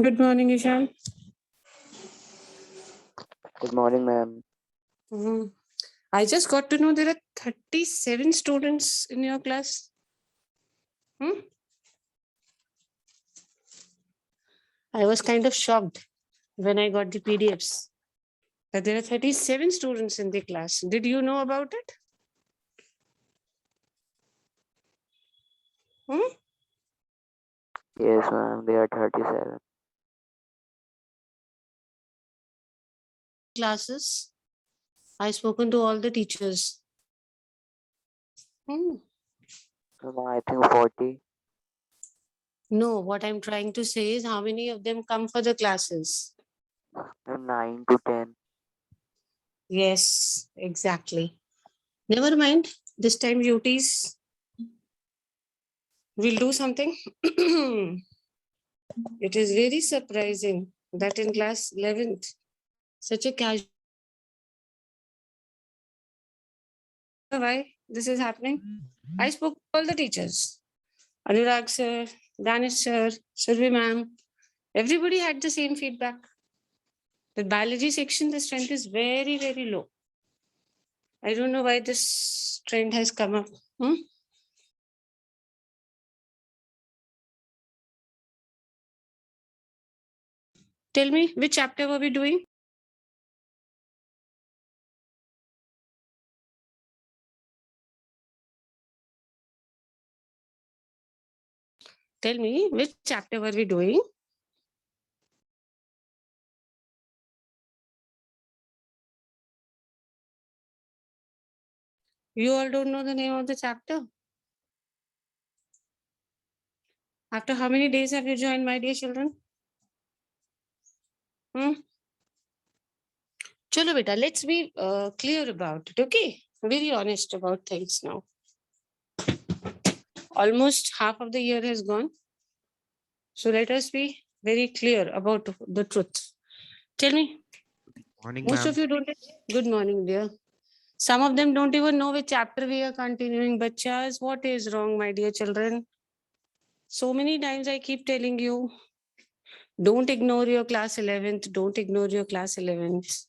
Good morning, Ishan. Good morning, ma'am. I just got to know there are 37 students in your class. I was kind of shocked when I got the PDFs that there are 37 students in the class. Did you know about it? Yes, ma'am. They are 37. Classes. I've spoken to all the teachers. Ma'am, I think 40. No, what I'm trying to say is how many of them come for the classes? Ma'am, 9 to 10. Yes, exactly. Never mind. This time UTs will do something. It is very surprising that in class 11th, such a casual. Why this is happening? I spoke to all the teachers. Anurag sir, Danish sir, Survi ma'am. Everybody had the same feedback. The biology section, the strength is very, very low. I don't know why this trend has come up. Tell me, which chapter were we doing? Tell me, which chapter were we doing? You all don't know the name of the chapter? After how many days have you joined, my dear children? Chalo beta, let's be clear about it, okay? Very honest about things now. Almost half of the year has gone. So let us be very clear about the truth. Tell me. Morning, Most of you don't. Good morning, dear. Some of them don't even know which chapter we are continuing. Bachas, what is wrong, my dear children? So many times I keep telling you, don't ignore your class 11th. Don't ignore your class 11th.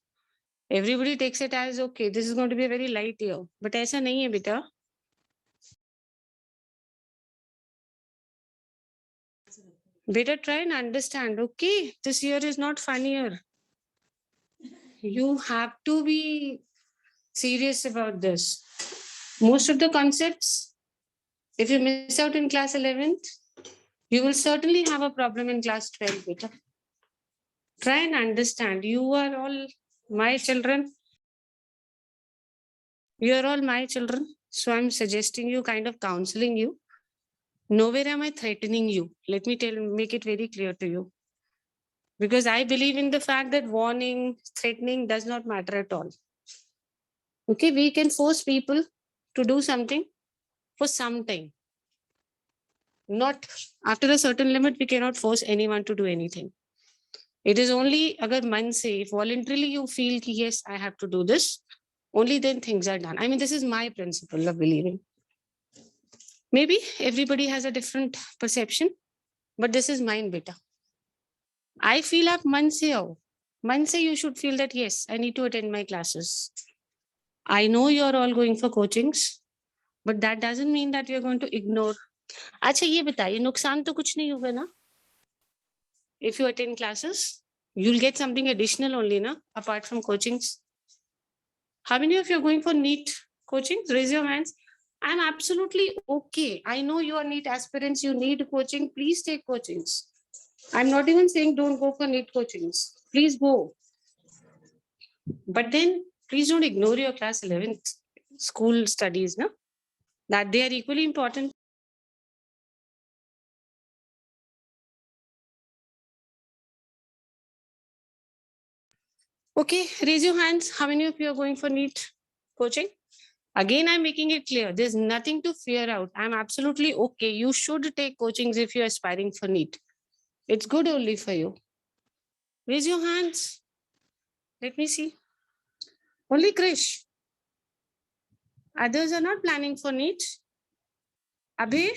Everybody takes it as, okay, this is going to be a very light year. But ऐसा नहीं है बेटा. Better try and understand, okay, this year is not fun year. You have to be serious about this. Most of the concepts, if you miss out in class 11th, you will certainly have a problem in class 12, beta. Try and understand. You are all my children. You are all my children. So I'm suggesting you, kind of counseling you. Nowhere am I threatening you. Let me make it very clear to you. Because I believe in the fact that warning, threatening does not matter at all. Okay, we can force people to do something for some time. Not after a certain limit, we cannot force anyone to do anything. It is only agar man se, if voluntarily you feel ki yes, I have to do this, only then things are done. I mean, this is my principle of believing. Maybe everybody has a different perception, but this is mine, beta. I feel up man se aao. Man se you should feel that yes, I need to attend my classes. I know you're all going for coachings, but that doesn't mean that you're going to ignore. अच्छा ये बताइए नुकसान तो कुछ नहीं होगा ना? If you attend classes, you'll get something additional only, na, apart from coachings. How many of you are going for NEET coachings? Raise your hands. I'm absolutely okay. I know you are NEET aspirants. You need coaching. Please take coachings. I'm not even saying don't go for NEET coachings. Please go. But then please don't ignore your class 11th school studies, no? That they are equally important. Okay, raise your hands. How many of you are going for NEET coaching? Again, I'm making it clear. There's nothing to fear out. I'm absolutely okay. You should take coachings if you're aspiring for NEET. It's good only for you. Raise your hands. Let me see. Only Krish. Others are not planning for NEET. Abhi,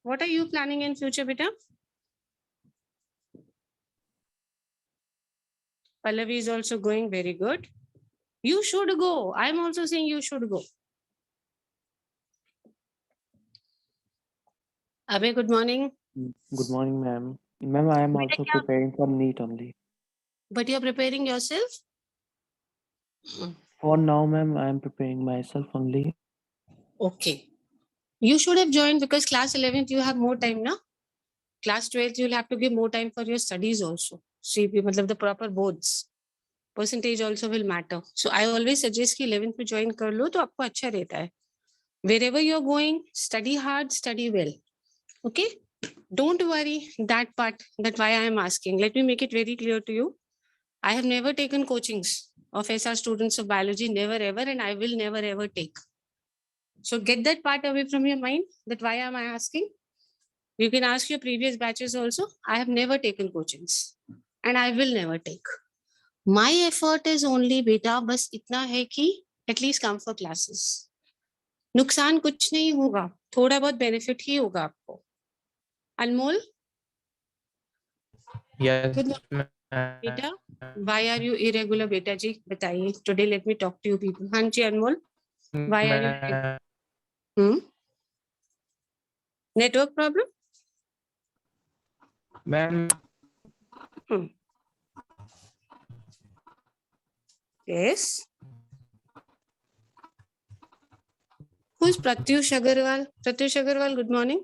what are you planning in future, beta? Pallavi is also going very good. You should go. I'm also saying you should go. Abhay, good morning. Good morning, ma'am. Ma'am, I am Beta also kya? preparing for NEET only. But you're preparing yourself? For now, ma'am, I am preparing myself only. Okay. You should have joined because class 11th, you have more time now. Class 12th, you'll have to give more time for your studies also. See, matlab the proper boards. Percentage also will matter. So I always suggest कि 11th में join कर लो तो आपको अच्छा रहता है. Wherever you're going, study hard, study well. Okay? Don't worry that part, that why I am asking. Let me make it very clear to you. I have never taken coachings of SR students of biology, never ever, and I will never ever take. So get that part away from your mind, that why am I asking? You can ask your previous batches also. I have never taken coachings and I will never take. My effort is only beta बस इतना है कि at least come for classes. नुकसान कुछ नहीं होगा, थोड़ा बहुत benefit ही होगा आपको. अनमोल, Yes, good morning, beta. Why are you irregular, beta जी? बताइए. Today let me talk to you people. हाँ जी अनमोल. Why are you irregular? Network problem? ma'am? Yes. Who's Pratyush Agarwal? Pratyush Agarwal, good morning.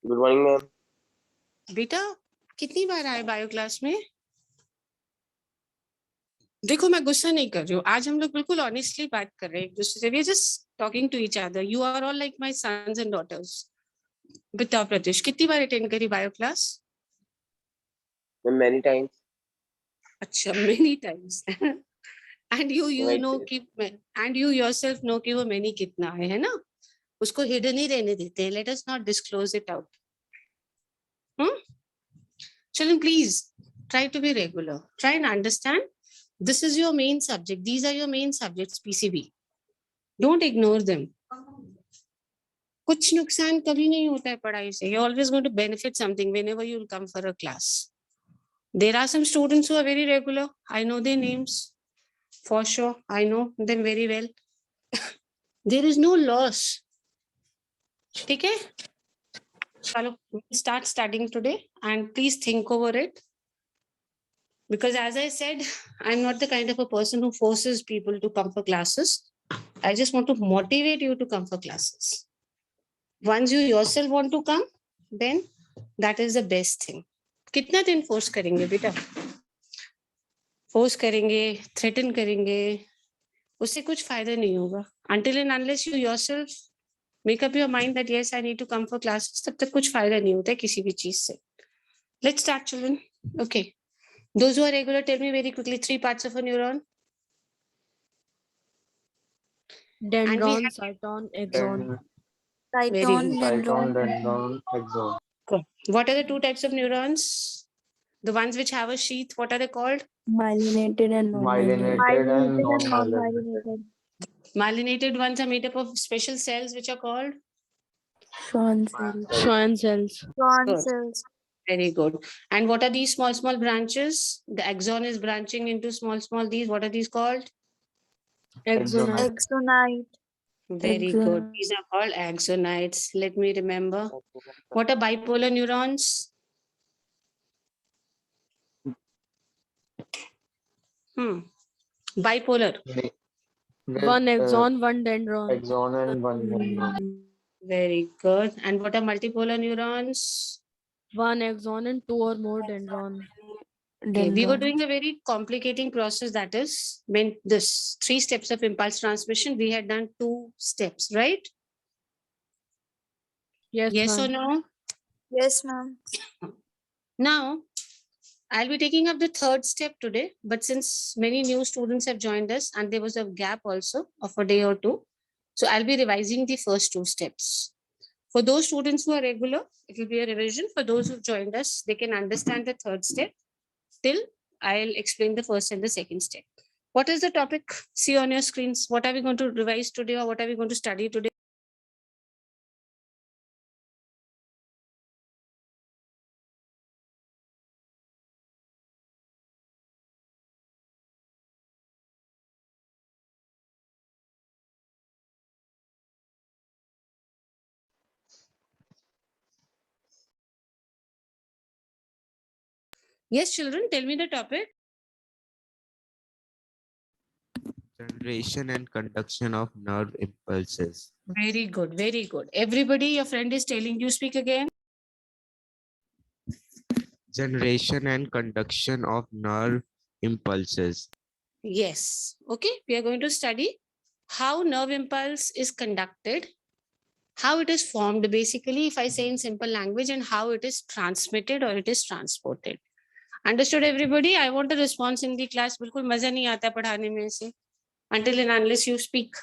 Good morning ma'am. बेटा कितनी बार आए bio class में? देखो मैं गुस्सा नहीं कर रही हूँ, आज हम लोग बिल्कुल ऑनेस्टली बात कर रहे हैं एक दूसरे से. We are just talking to each other. You are all like my sons and daughters. बताओ प्रत्युष, कितनी बार अटेंड करी bio class? Ma'am many times. अच्छा, many times. And you Right. Know कि एंड यू योरसेल्फ नो कि वो many कितना है ना? उसको हिडन ही रहने देते हैं. Let us not disclose it out. Children, please try to be regular. Try and understand. This is your main subject. These are your main subjects, PCB. Don't ignore them. कुछ नुकसान कभी नहीं होता है पढ़ाई से. You're always going to benefit something whenever you'll come for a class. There are some students who are very regular. I know their names. For sure, I know them very well. There is no loss. ठीक है? चलो, start studying today and please think over it. Because as I said, I'm not the kind of a person who forces people to come for classes. I just want to motivate you to come for classes. Once you yourself want to come, then that is the best thing. कितना दिन force करेंगे बेटा? Force करेंगे, threaten करेंगे, उससे कुछ फायदा नहीं होगा. Until and unless you yourself make up your mind that yes, I need to come for classes, तब तक कुछ फायदा नहीं होता है किसी भी चीज से. Let's start, children. Okay. Those who are regular, tell me very quickly 3 parts of a neuron. Dendron, cyton, axon. Very Cyton, good. dendron, dendron, axon. Cool. What are the 2 types of neurons? The ones which have a sheath, what are they called? myelinated and non-myelinated. Myelinated and Myelinated and non-myelinated. non-myelinated. Myelinated ones are made up of special cells which are called? Schwann cells. Schwann cells. Schwann Good. cells. Very good. And what are these small branches? The axon is branching into small these. What are these called? Axonite. Axonite. Very Axon. good. These are called axonites. Let me remember. What are bipolar neurons? Bipolar. One axon, one dendron. Axon and one dendron. Very good. And what are multipolar neurons? One axon and 2 or more dendron. Okay, we were Dendron. doing a very complicating process, that is when this 3 steps of impulse transmission, we had done 2 steps, right? Yes, Yes or ma'am. no? Yes, ma'am. Now, I'll be taking up the 3rd step today, but since many new students have joined us and there was a gap also of a day or 2, so I'll be revising the first 2 steps. For those students who are regular, it will be a revision. For those who've joined us, they can understand the 3rd step. Till I'll explain the first and the second step. What is the topic? See on your screens. What are we going to revise today or what are we going to study today? Yes, children, tell me the topic. Generation and conduction of nerve impulses. Very good, very good. Everybody, your friend is telling you, speak again. Generation and conduction of nerve impulses. Yes. Okay, we are going to study how nerve impulse is conducted, how it is formed basically, if I say in simple language, and how it is transmitted or it is transported. Understood everybody? I want a response in the class. बिल्कुल मजा नहीं आता पढ़ाने में से. Until and unless you speak.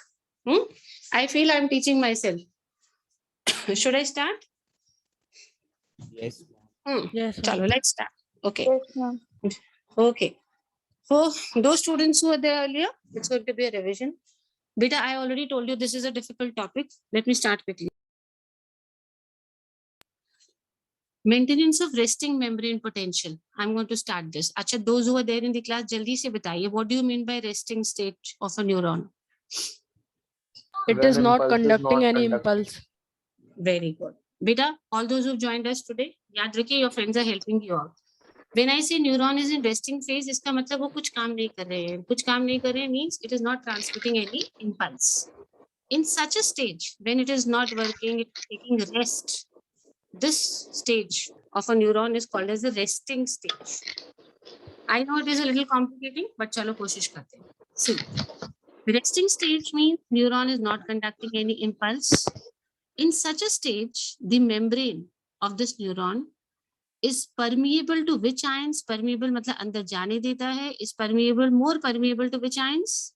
I feel I'm teaching myself. Should I start? Yes. Yes, ma'am. Chalo, let's start. Okay. Yes, ma'am. Okay. So those students who were there earlier, it's going to be a revision. Beta, I already told you this is a difficult topic. Let me start quickly. Maintenance of resting membrane potential. I'm going to start this. Acha, those who are there in the class, jaldi se bataiye. What do you mean by resting state of a neuron? It When is not impulse is conducting not any conducting. impulse. Very good. Beta, all those who've joined us today, yaad rakhiye, your friends are helping you out. When I say neuron is in resting phase, iska matlab wo kuch kaam nahi kar rahe hain. Kuch kaam nahi kar rahe means it is not transmitting any impulse. In such a stage, when it is not working, it is taking rest. This stage of a neuron is called as the resting stage. I know it is a little complicating, but chalo koshish karte hain. See, resting stage means neuron is not conducting any impulse. In such a stage, the membrane of this neuron is permeable to which ions? Permeable मतलब अंदर जाने देता है. Is permeable more permeable to which ions?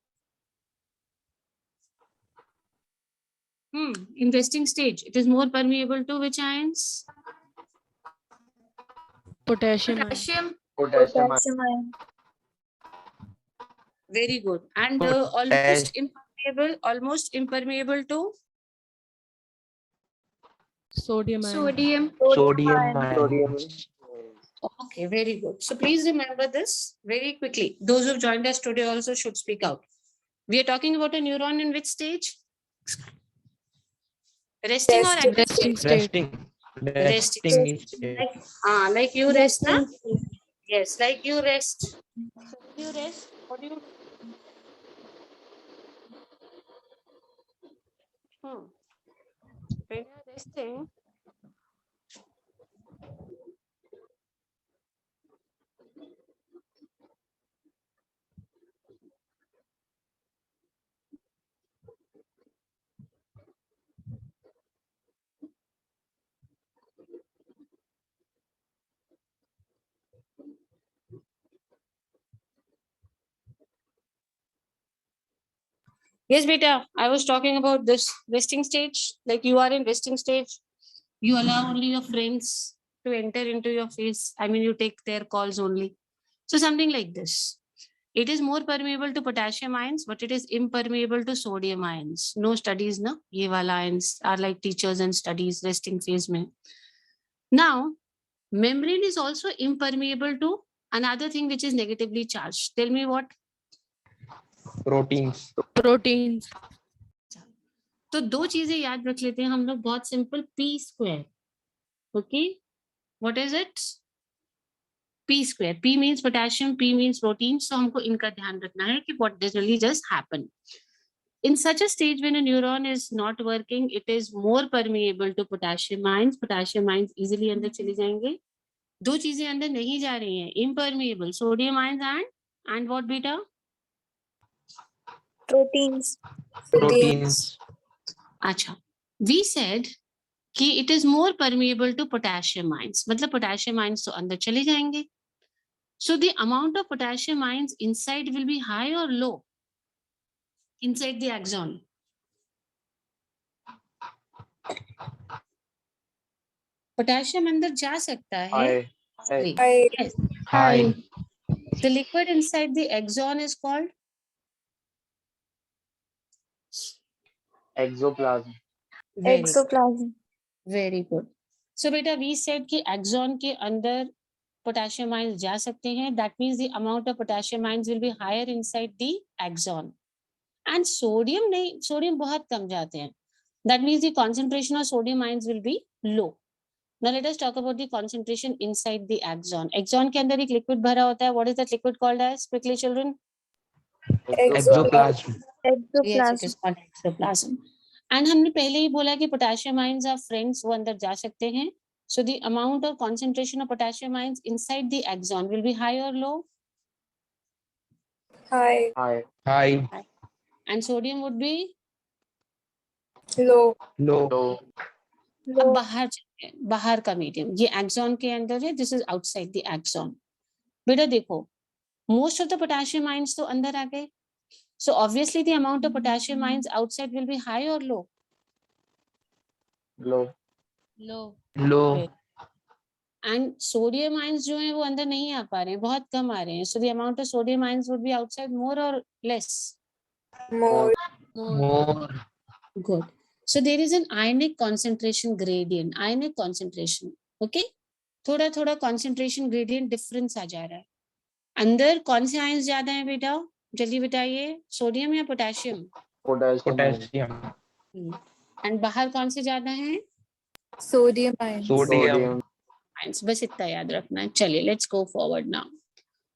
In resting stage, it is more permeable to which ions? Potassium. Potassium. Potassium ion. Very good. And almost impermeable to Sodium. Ion. Sodium Sodium ion. Sodium. Okay, very good. So please remember this very quickly. Those who joined us today also should speak out. We are talking about a neuron in which stage? Resting or active? Resting state. Resting. Like you rest, na? Yes, like you rest. So when you rest, what do you do? When you're resting, yes, beta, I was talking about this resting stage. Like you are in resting stage, you allow only your friends to enter into your face. I mean, you take their calls only. So something like this. It is more permeable to potassium ions, but it is impermeable to sodium ions. No studies, no? Ye wala ions are like teachers and studies resting phase mein. Now, membrane is also impermeable to another thing which is negatively charged. Tell me what? Proteins. Proteins. तो दो चीजें याद रख लेते हैं हम लोग बहुत simple. P square. Okay, what is it? P square. P means potassium, P means protein. So हमको इनका ध्यान रखना है कि what generally just happen. In such a stage when a neuron is not working, it is more permeable to potassium ions. Potassium ions easily अंदर चले जाएंगे. दो चीजें अंदर नहीं जा रही हैं. Impermeable sodium ions and what beta? Proteins. अच्छा. We said कि it is more permeable to potassium ions. मतलब potassium ions तो अंदर चले जाएंगे. So the amount of potassium ions inside will be high or low? Inside the axon. Potassium अंदर जा सकता है. Yes. High. The liquid inside the axon is called Exoplasm. very, Exoplasm. very good. So beta, we said कि axon के अंदर potassium ions जा सकते हैं. That means the amount of potassium ions will be higher inside the axon. And sodium नहीं, sodium बहुत कम जाते हैं. That means the concentration of sodium ions will be low. Now let us talk about the concentration inside the axon. Axon के अंदर एक liquid भरा होता है. What is that liquid called as? Quickly, children. Exoplasm. Yes, it Exoplasm. is called exoplasm. And हमने पहले ही बोला कि potassium ions are friends, वो अंदर जा सकते हैं. So the amount or concentration of potassium ions inside the axon will be high or low, High. High. High. and sodium would be. Low. Low. Low. अब Low. बाहर चलते हैं, बाहर का मीडियम, ये एक्सॉन के अंदर है, this is outside the axon. बेटा देखो, most of the potassium ions तो अंदर आ गए, so obviously the amount of potassium ions outside will be high और low. Low. Low. Low. And sodium ions जो है वो अंदर नहीं आ पा रहे हैं, बहुत कम आ रहे हैं, so the amount of sodium ions would be outside more और less. More. More. Good. So there is an ionic concentration gradient. Ionic concentration. Okay. थोड़ा थोड़ा concentration gradient difference आ जा रहा है. अंदर कौन से आयंस ज्यादा हैं बेटा? जल्दी बताइए. सोडियम या पोटेशियम? Potassium. Potassium. एंड बाहर कौन से ज्यादा हैं? Sodium ions. Sodium. आयंस. बस इतना याद रखना है. चलिए, let's go forward now.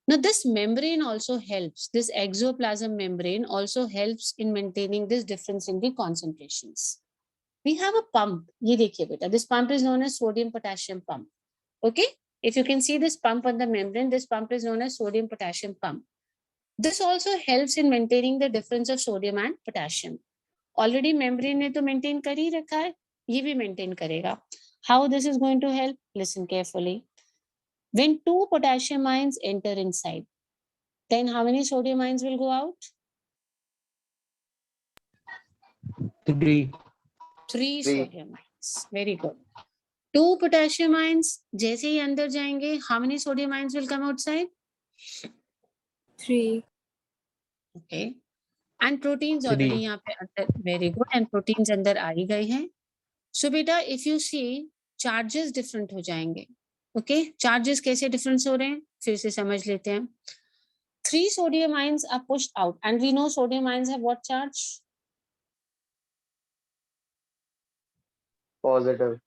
Now this membrane also helps. This exoplasm membrane also helps in maintaining this difference in the concentrations. We have a pump. ये देखिए बेटा, this pump is known as sodium potassium pump. Okay, if you can see this pump on the membrane, this pump is known as sodium potassium pump. This also helps in maintaining the difference of sodium and potassium. Already membrane ने तो maintain कर ही रखा है, ये भी maintain करेगा. How this is going to help? Listen carefully. When two potassium ions enter inside, then how many sodium ions will go out? 3. Three Three. sodium ions. Very good. Two potassium ions, जैसे ही अंदर जाएंगे, how many sodium ions will come outside? 3. Okay. And proteins Three. already यहाँ पे अंदर, very good. And proteins अंदर आ ही गए हैं. So बेटा, if you see, charges different हो जाएंगे. Okay, charges कैसे difference हो रहे हैं? फिर से समझ लेते हैं. 3 sodium ions are pushed out, and we know sodium ions have what charge? Positive.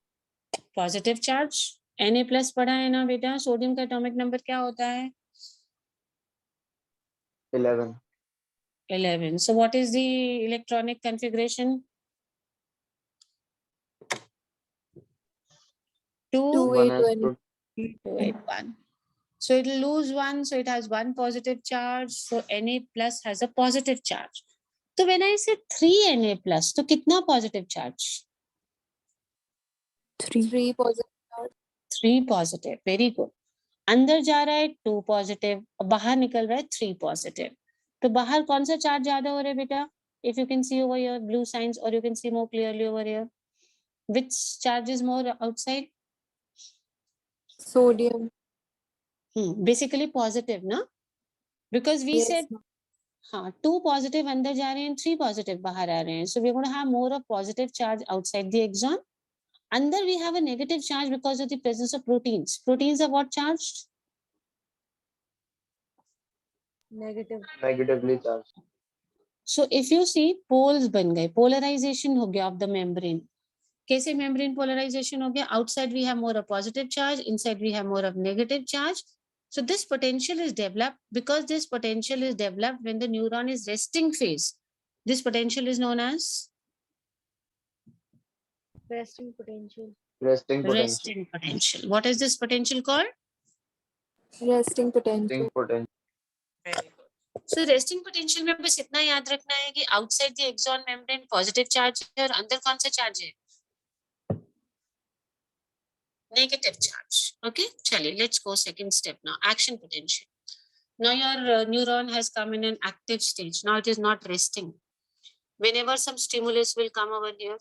Positive charge. Na plus पढ़ा है ना बेटा? सोडियम का एटॉमिक नंबर क्या होता है? 11. 11. So what is the electronic configuration? 1 has 281. 281. So it will lose 1, so it has 1 positive charge. So Na plus has a positive charge. So when I say 3 Na plus, तो कितना positive charge? 3 positive. 3 positive. Very good. अंदर जा रहा है 2 positive, बाहर निकल रहा है 3 positive. तो बाहर कौन सा चार्ज ज्यादा हो रहा है बेटा? If you can see over here, blue signs, or you can see more clearly over here. Which charge is more outside? Sodium. Basically positive, na? Because we Yes, said, ma'am. हाँ, 2 positive अंदर जा रहे हैं, 3 positive बाहर आ रहे हैं. So we're going to have more of positive charge outside the axon. Under we have a negative charge because of the presence of proteins. Proteins are what charged? Negative. Negatively charged. So if you see, poles बन गए, polarization हो गया of the membrane. कैसे membrane polarization हो गया? Outside we have more of positive charge, inside we have more of negative charge. So this potential is developed because this potential is developed when the neuron is resting phase. This potential is known as Resting potential. Resting potential. resting potential. What is this potential called? Resting potential. Resting potential. So resting potential में बस इतना याद रखना है कि outside the axon membrane positive charge है और अंदर कौन सा charge है? Negative charge. Okay, चलिए, let's go second step now. Action potential. Now your neuron has come in an active stage. Now it is not resting. Whenever some stimulus will come over here,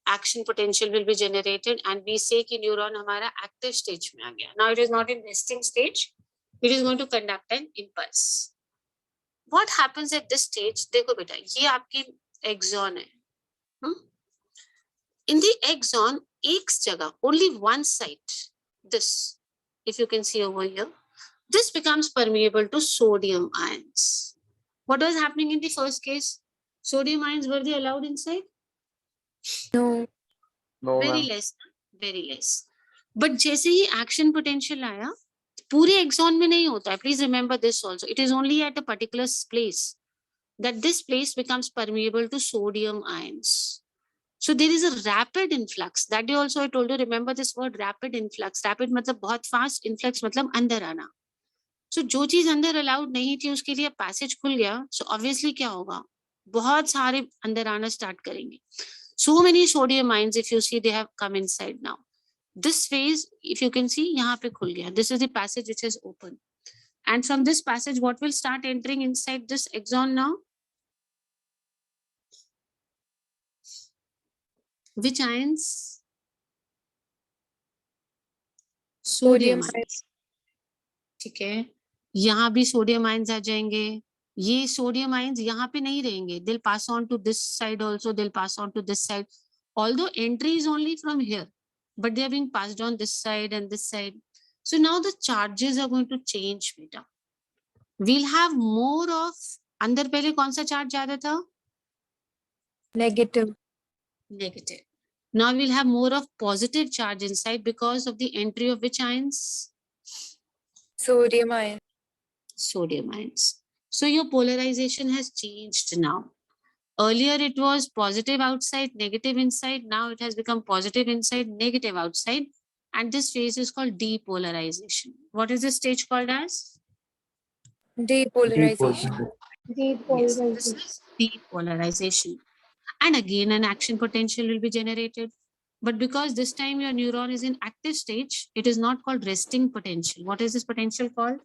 action potential will be generated, and we say कि neuron हमारा active stage में आ गया. Now it is not in resting stage. It is going to conduct an impulse. What happens at this stage? देखो बेटा, ये आपकी axon है. In the axon, एक जगह, only one side, this, if you can see over here, this becomes permeable to sodium ions. What was happening in the first case? Sodium ions, were they allowed inside? No. No, Very ma'am. less, very less. But जैसे ही action potential आया, पूरे axon में नहीं होता है. Please remember this also. It is only at a particular place that this place becomes permeable to sodium ions. So there is a rapid influx. That day also I told you, remember this word rapid influx. Rapid मतलब बहुत fast, influx मतलब अंदर आना. So जो चीज अंदर allowed नहीं थी उसके लिए पैसेज खुल गया. So obviously क्या होगा, बहुत सारे अंदर आना स्टार्ट करेंगे. So many sodium ions, if you see, they have come inside now. This phase, if you can see, यहाँ पे खुल गया. This is the passage which is open. And from this passage, what will start entering inside this axon now? Which ions? Sodium ions. ठीक है, यहाँ भी sodium ions आ जाएंगे. ये सोडियम आयंस यहाँ पे नहीं रहेंगे. They'll pass on to this side also. They'll pass on to this side. Although entry is only from here, but they are being passed on this side and this side. So now the charges are going to change, beta. We'll have more of, अंदर पहले कौन सा charge ज्यादा था? Negative. Negative. Now we'll have more of positive charge inside because of the entry of which ions? Sodium ion. Sodium ions. So your polarization has changed now. Earlier it was positive outside, negative inside. Now it has become positive inside, negative outside. And this phase is called depolarization. What is this stage called as? Depolarization. Yes, this is depolarization. And again, an action potential will be generated. But because this time your neuron is in active stage, it is not called resting potential. What is this potential called?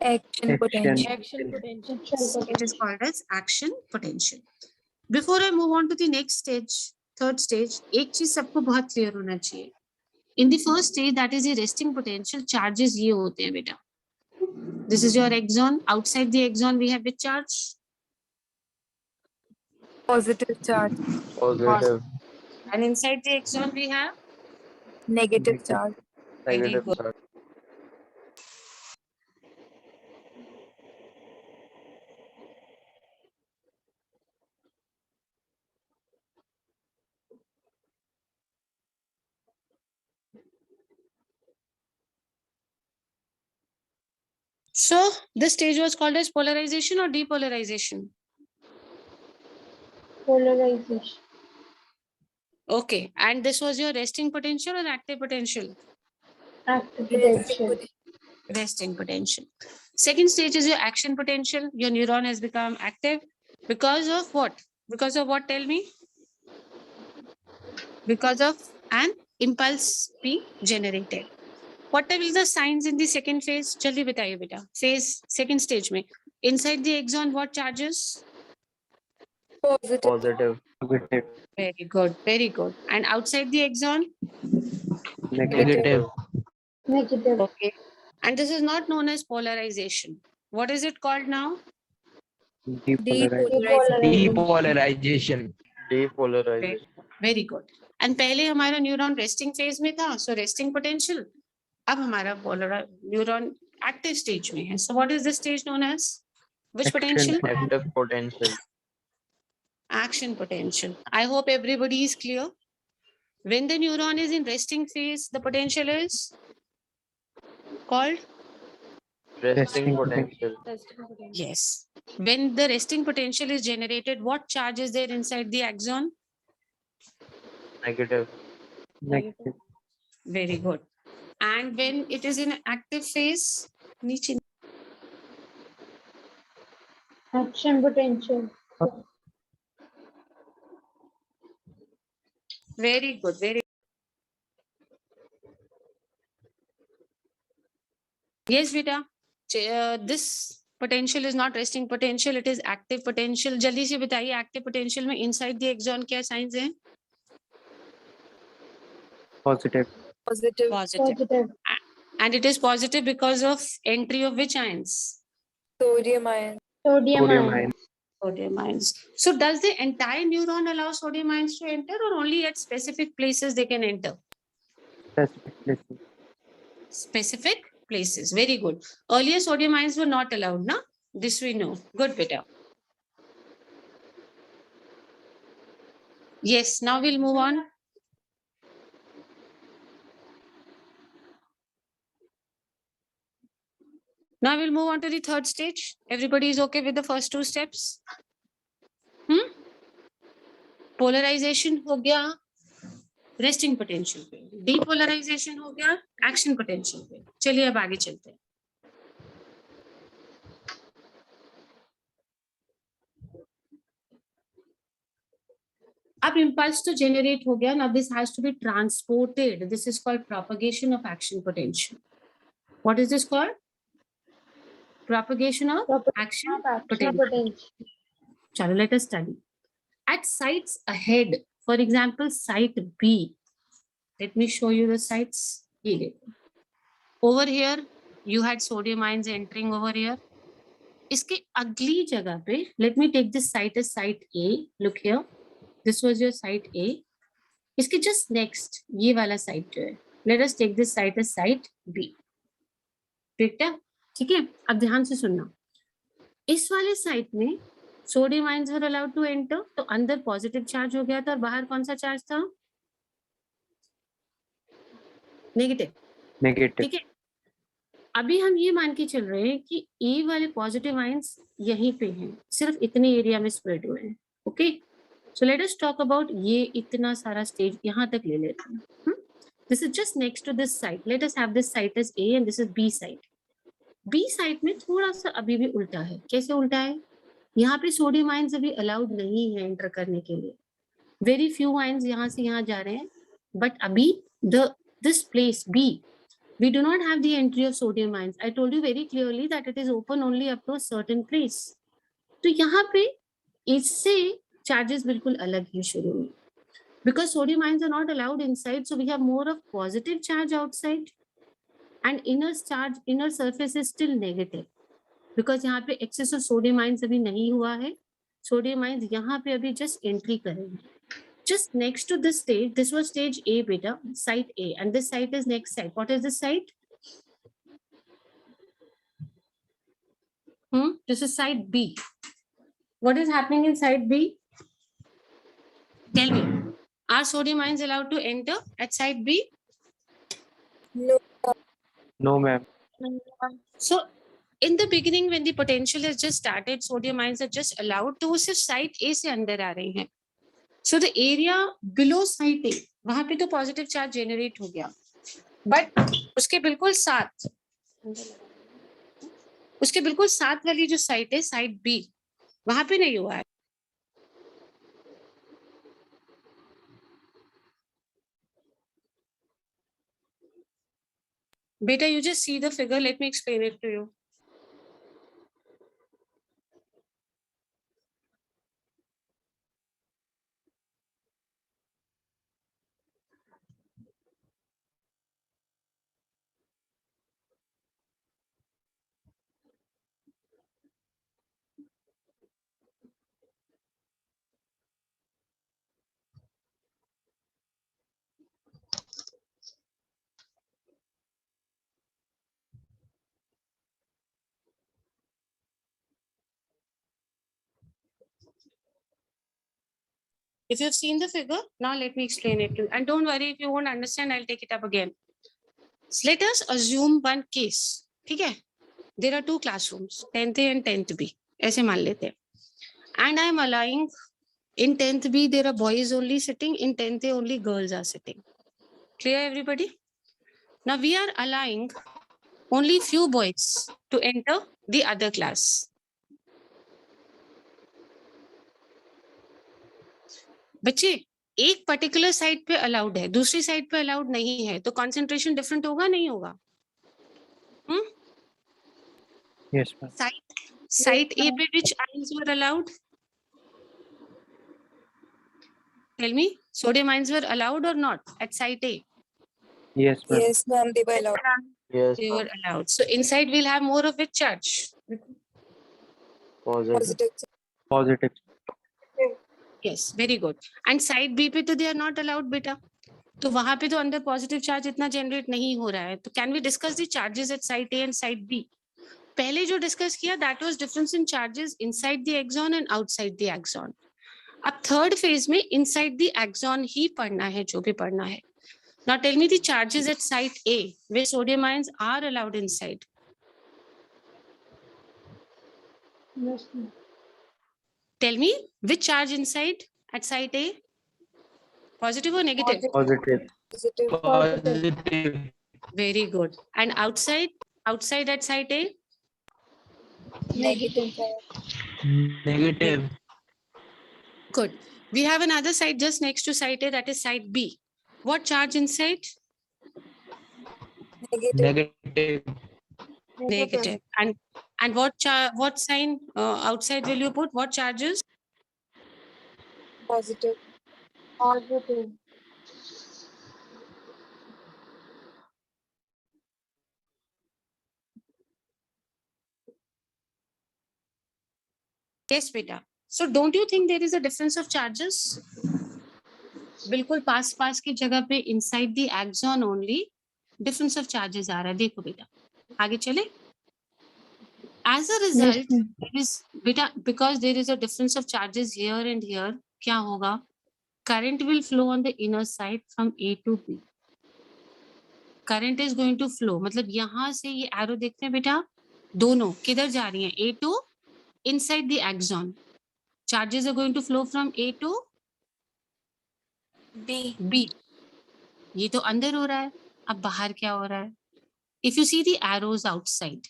Action potential. Action potential. It is called as action potential. Before I move on to the next stage, third stage, एक चीज सबको बहुत clear होना चाहिए. In the first stage, that is the resting potential, charges ये होते हैं बेटा. This is your axon. Outside the axon, we have which charge? Positive charge. Positive. And inside the axon, we have Negative charge. very Negative good. charge. So this stage was called as polarization or depolarization? Polarization. Okay. And this was your resting potential or active potential? Active potential. Resting potential. Second stage is your action potential. Your neuron has become active because of what? Because of what? Tell me. Because of an impulse being generated. What are the signs in the second phase? Jaldi bataiye beta. Phase second stage mein. Inside the axon, what charges? Positive. Positive. Negative. Very good. Very good. And outside the axon? Negative. Negative. Okay. And this is not known as polarization. What is it called now? Depolarization. Depolarization. Depolarization. Very good. And पहले हमारा neuron resting phase में था, सो resting potential. अब हमारा neuron active stage में है. So what is this stage known as? Which potential? Active potential. Action potential. I hope everybody is clear. When the neuron is in resting phase, the potential is called? Resting potential. Yes. When the resting potential is generated, what charge is there inside the axon? Negative. Negative. Very good. And when it is in active phase, niche. Action potential. Very good. Very. Yes, beta. This potential is not resting potential. It is active potential. जल्दी से बताइए, active potential में inside the axon क्या signs हैं? Positive. Positive. Positive. And it is positive because of entry of which ions? Sodium ion. Sodium ion. Sodium ions. So does the entire neuron allow sodium ions to enter, or only at specific places they can enter? Specific places. Specific places. Very good. Earlier sodium ions were not allowed, na? This we know. Good, beta. Yes, now we'll move on. Now we'll move on to the third stage. Everybody is okay with the first two steps? Polarization हो गया resting potential पे, depolarisation हो गया action potential पे. चलिए अब आगे चलते हैं. अब impulse तो generate हो गया. Now this has to be transported. This is called propagation of action potential. What is this called? Propagation of action potential. potential. Chalo, let us study. At sites ahead, for example, site B. Let me show you the sites. Over here, you had sodium ions entering over here. इसके अगली जगह पे, let me take this site as site A. Look here. This was your site A. इसके just next, ये वाला site जो है. Let us take this site as site B. ठीक है? ठीक है? अब ध्यान से सुनना. इस वाले साइट में sodium ions were allowed to enter, तो अंदर पॉजिटिव चार्ज हो गया था और बाहर कौन सा चार्ज था? नेगेटिव. Negative. ठीक है. अभी हम ये मान के चल रहे हैं कि ए वाले पॉजिटिव आयंस यहीं पे हैं, सिर्फ इतने एरिया में स्प्रेड हुए हैं. Okay, so let us talk about ये इतना सारा स्टेज यहाँ तक ले लेते हैं. This is just next to this site. Let us have this site as A and this is B site. B site में थोड़ा सा अभी भी उल्टा है. कैसे उल्टा है? यहाँ पे सोडियम आयंस अभी अलाउड नहीं है एंटर करने के लिए. वेरी फ्यू आयंस यहाँ से यहाँ जा रहे हैं, बट अभी this place B, we do not have the entry of sodium ions. I told you very clearly that it is open only up to a certain place. तो यहाँ पे इससे charges बिल्कुल अलग है शुरू में, because sodium ions are not allowed inside, so we have more of positive charge outside, and inner surface is still negative, because यहाँ पे excess of sodium ions अभी नहीं हुआ है. Sodium ions यहाँ पे अभी just entry करेंगे. Just next to this stage, this was stage A, beta, site A, and this site is next site. What is this site? This is site B. What is happening in site B? Tell me, are sodium ions allowed to enter at site B? No. No, ma'am. So, in the beginning, when the potential has just started, sodium ions are just allowed to सिर्फ site A से अंदर आ रहे हैं. So the area below site A, वहां पे तो positive charge generate हो गया, बट उसके बिल्कुल साथ वाली जो साइट है, साइट बी, वहां पे नहीं हुआ है. बेटा, you just see the figure. Let me explain it to you. If you've seen the figure, now let me explain it to you. And don't worry, if you won't understand, I'll take it up again. So let us assume one case. ठीक है? There are two classrooms, 10th A and 10th B. ऐसे मान लेते हैं. And I'm allowing in 10th B, there are boys only sitting. In 10th A, only girls are sitting. Clear, everybody? Now we are allowing only few boys to enter the other class. बच्चे, एक particular site पे allowed है, दूसरी site पे allowed नहीं है, तो concentration different होगा नहीं होगा? Yes, ma'am. Site A पे which ions were allowed? Tell me, sodium ions were allowed or not at site A? Yes, ma'am. Yes, ma'am, they were allowed. Yes, They were allowed. So inside we'll have more of which charge? positive. Positive. Positive. Yes, very good. And site B पे तो they are not allowed, बेटा. तो वहां पे तो अंदर positive charge इतना generate नहीं हो रहा है. तो can we discuss the charges at site A and site B? पहले जो डिस्कस किया, that was difference in charges inside the axon and outside the axon. अब थर्ड फेज में इनसाइड द एक्सॉन ही पढ़ना है, जो भी पढ़ना है. Now tell me the charges at site A where sodium ions are allowed inside. Tell me which charge inside at site A? Positive or negative? Positive. Positive. Positive. Very good. And outside at site A? Negative. Negative. Good. We have another site just next to site A, that is site B. What charge inside? Negative. Negative. Negative. And what sign outside will you put? What charges? Positive. Positive. Yes, beta. So don't you think there is a difference of charges? बिल्कुल पास की जगह पे inside the axon only difference of charges आ रहा है. देखो बेटा, आगे चले. As a result, there is beta, because there is a difference of charges here and here, क्या होगा? Current will flow on the inner side from A to B. Current is going to flow. मतलब यहाँ से ये arrow देखते हैं बेटा, दोनों किधर जा रही हैं? A to inside the axon. Charges are going to flow from A to B. ये तो अंदर हो रहा है. अब बाहर क्या हो रहा है? If you see the arrows outside,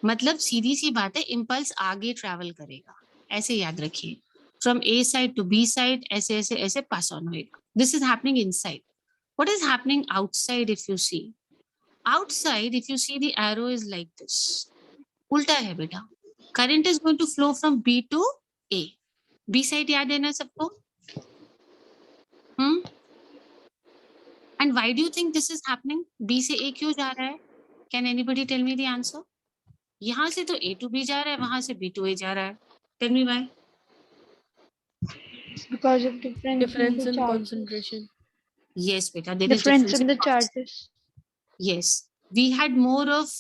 मतलब सीधी सी बात है, इम्पल्स आगे ट्रैवल करेगा. ऐसे याद रखिए. From A side to B side, ऐसे ऐसे ऐसे pass on होएगा. This is happening inside. What is happening outside if you see? Outside, if you see the arrow is like this. उल्टा है बेटा. Current is going to flow from B to A. B side याद है ना सबको? And why do you think this is happening? B से A क्यों जा रहा है? Can anybody tell me the answer? यहाँ से तो A to B जा रहा है, वहां से B to A जा रहा है. Tell me why. Because of Difference in concentration. Yes, beta. There is Difference in the charges. charges. Yes, we had more of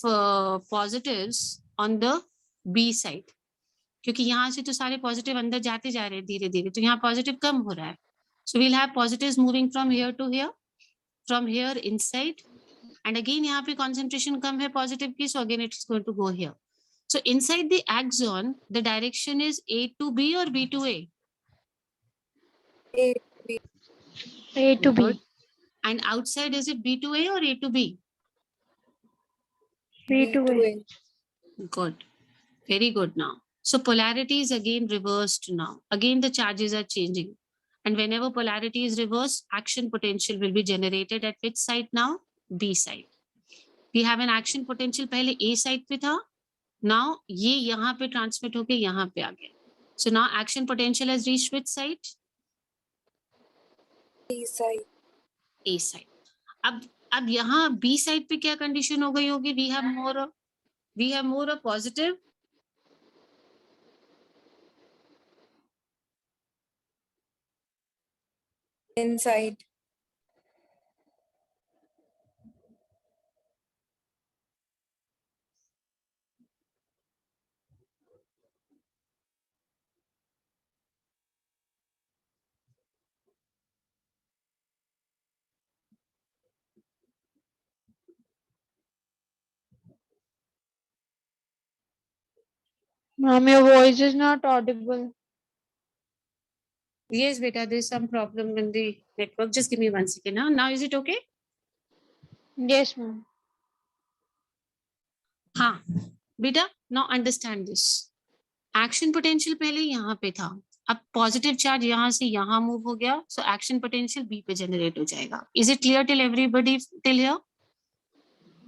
positives on the B side. क्योंकि यहाँ से तो सारे पॉजिटिव अंदर जाते जा रहे हैं धीरे धीरे, तो यहाँ पॉजिटिव कम हो रहा है. So we'll have positives moving from here to here, from here inside, and again यहाँ पे concentration कम है पॉजिटिव की, so again it's going to go here. So inside the axon, the direction is A to B or B to A? A. B. A to B. Good. And outside, is it B to A or A to B? B to A. Good. Very good now. So polarity is again reversed now. Again, the charges are changing. And whenever polarity is reversed, action potential will be generated at which side now? B side. We have an action potential पहले A side पे था. Now ये यहाँ पे transmit होके यहाँ पे आ गया. So now action potential has reached which side? B side. A side. अब यहाँ B side पे क्या condition हो गई होगी? We have more of positive. Inside. Ma'am, your voice is not audible. Yes, beta, there's some problem in the network. Just give me 1 second. Now is it okay? Yes, ma'am. हाँ, बेटा, now understand this. Action potential पहले यहाँ पे था. अब positive charge यहाँ से यहाँ move हो गया. So action potential B पे generate हो जाएगा. Is it clear till everybody till here?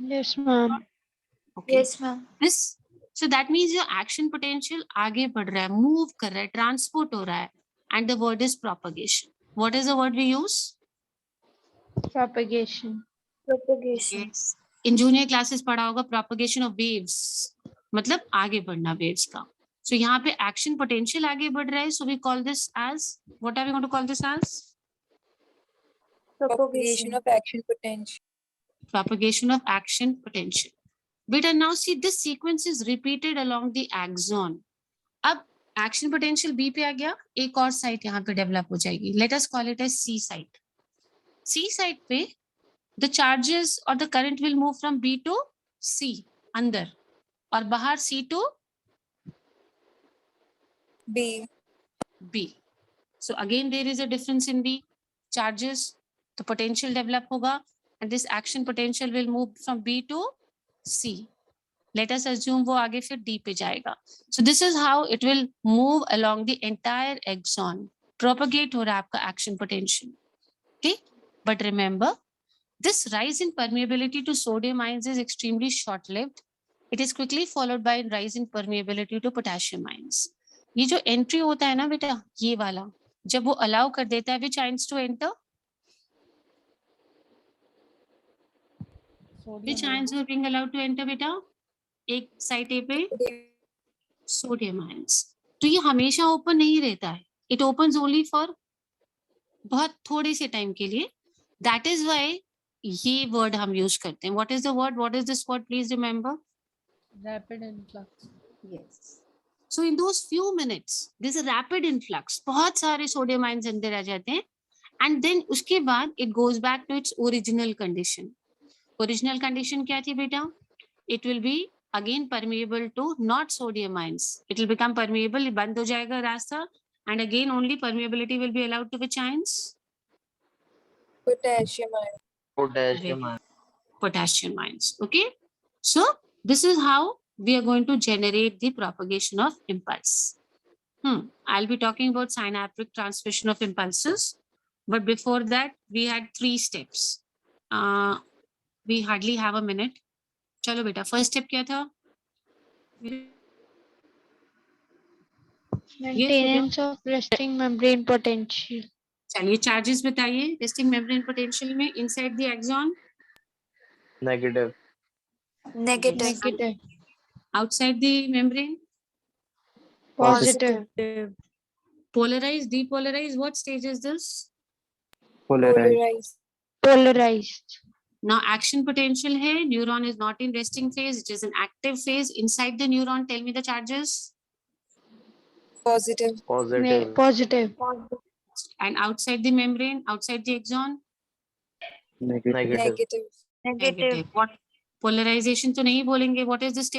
Yes, ma'am. Okay. Yes, ma'am. This, so that means your action potential आगे बढ़ रहा है, move कर रहा है, transport हो रहा है. And the word is propagation. What is the word we use? Propagation. Propagation. Yes. In junior classes पढ़ा होगा propagation of waves. मतलब आगे बढ़ना waves का. So यहाँ पे action potential आगे बढ़ रहा है. So we call this as, what are we going to call this as? Propagation of action potential. Propagation of action potential. Beta, now see this sequence is repeated along the axon. अब action potential B पे आ गया, एक और site यहाँ पे develop हो जाएगी. Let us call it as C site. C site पे the charges or the current will move from B to C अंदर और बाहर C to B. B. So again, there is a difference in the charges. The potential develop hoga, and this action potential will move from B to C. Let us assume वो आगे फिर D पे जाएगा. So this is how it will move along the entire axon. Propagate हो रहा है आपका action potential. Okay, but remember, this rise in permeability to sodium ions is extremely short-lived. It is quickly followed by rise in permeability to potassium ions. ये जो entry होता है ना बेटा, ये वाला, जब वो allow कर देता है which ions to enter? Which ions are being allowed to enter बेटा? एक साइड ए पे सोडियम आयंस. तो ये हमेशा ओपन नहीं रहता है. इट ओपन्स ओनली फॉर बहुत थोड़े से टाइम के लिए. दैट इज व्हाई ये वर्ड हम यूज करते हैं. What is the word? What is this word? Please remember. Rapid influx. Yes. So in those few minutes, there's a rapid influx. बहुत सारे सोडियम आयंस अंदर आ जाते हैं, and then उसके बाद it goes back to its original condition. Original condition क्या थी बेटा? It will be again permeable to not sodium ions. It will become permeable, बंद हो जाएगा रास्ता, and again only permeability will be allowed to which ions? Potassium ion. Potassium ion. Potassium ions. Okay, so this is how we are going to generate the propagation of impulse. I'll be talking about synaptic transmission of impulses, but before that we had 3 steps. We hardly have a minute. चलो बेटा, first step क्या था? Maintenance of resting membrane potential. चलिए charges बताइए. Resting membrane potential में inside the axon, Negative. Negative. Negative. outside the membrane, Positive. polarized, depolarized. What stage is this? Polarized. Polarized. Polarized. Now action potential है. Neuron is not in resting phase. It is an active phase. Inside the neuron, tell me the charges. Positive. Positive. Positive. And outside the membrane, outside the axon, Negative. Negative. Negative. negative. What? Polarization तो नहीं बोलेंगे. What is the state?